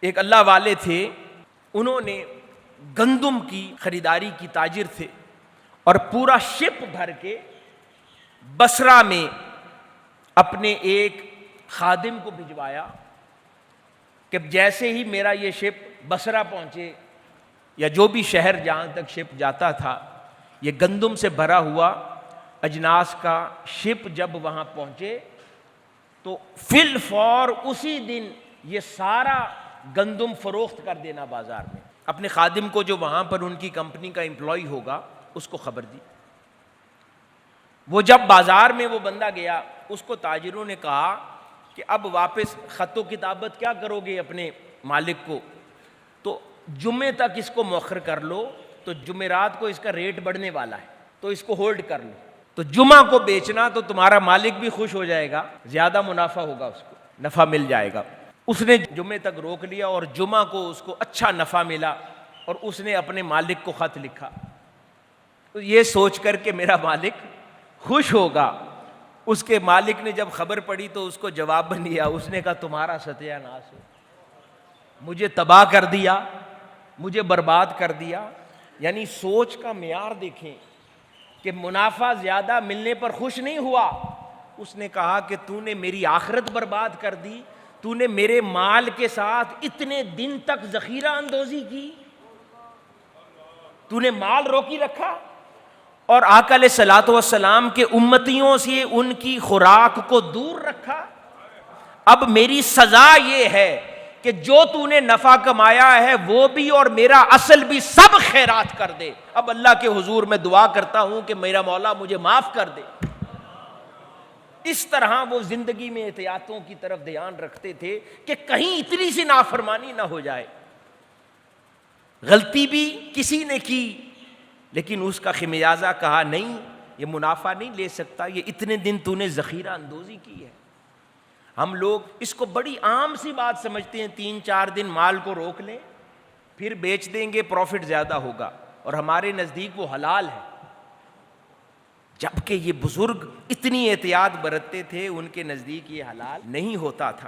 ایک اللہ والے تھے، انہوں نے گندم کی خریداری کی تاجر تھے، اور پورا شپ بھر کے بصرہ میں اپنے ایک خادم کو بھجوایا کہ جیسے ہی میرا یہ شپ بصرہ پہنچے یا جو بھی شہر جہاں تک شپ جاتا تھا، یہ گندم سے بھرا ہوا اجناس کا شپ جب وہاں پہنچے تو فی الفور اسی دن یہ سارا گندم فروخت کر دینا بازار میں۔ اپنے خادم کو جو وہاں پر ان کی کمپنی کا امپلائی ہوگا اس کو خبر دی۔ وہ جب بازار میں وہ بندہ گیا، اس کو تاجروں نے کہا کہ اب واپس خط و کتابت کیا کرو گے اپنے مالک کو، تو جمعے تک اس کو مؤخر کر لو، تو جمعرات کو اس کا ریٹ بڑھنے والا ہے تو اس کو ہولڈ کر لو، تو جمعہ کو بیچنا تو تمہارا مالک بھی خوش ہو جائے گا، زیادہ منافع ہوگا، اس کو نفع مل جائے گا۔ اس نے جمعے تک روک لیا اور جمعہ کو اس کو اچھا نفع ملا، اور اس نے اپنے مالک کو خط لکھا، تو یہ سوچ کر کہ میرا مالک خوش ہوگا۔ اس کے مالک نے جب خبر پڑی تو اس کو جواب بن دیا، اس نے کہا تمہارا ستیہ ناس ہو، مجھے تباہ کر دیا، مجھے برباد کر دیا۔ یعنی سوچ کا معیار دیکھیں کہ منافع زیادہ ملنے پر خوش نہیں ہوا، اس نے کہا کہ تو نے میری آخرت برباد کر دی، تو نے میرے مال کے ساتھ اتنے دن تک ذخیرہ اندوزی کی، تو نے مال روکی رکھا، اور آقا علیہ الصلوۃ والسلام کے امتیوں سے ان کی خوراک کو دور رکھا۔ اب میری سزا یہ ہے کہ جو تو نے نفع کمایا ہے وہ بھی اور میرا اصل بھی سب خیرات کر دے۔ اب اللہ کے حضور میں دعا کرتا ہوں کہ میرا مولا مجھے معاف کر دے۔ اس طرح وہ زندگی میں احتیاطوں کی طرف دھیان رکھتے تھے کہ کہیں اتنی سی نافرمانی نہ ہو جائے۔ غلطی بھی کسی نے کی، لیکن اس کا خمیازہ کہا نہیں، یہ منافع نہیں لے سکتا، یہ اتنے دن تو نے ذخیرہ اندوزی کی ہے۔ ہم لوگ اس کو بڑی عام سی بات سمجھتے ہیں، 3-4 دن مال کو روک لیں پھر بیچ دیں گے، پروفٹ زیادہ ہوگا، اور ہمارے نزدیک وہ حلال ہے، جبکہ یہ بزرگ اتنی احتیاط برتتے تھے، ان کے نزدیک یہ حلال نہیں ہوتا تھا۔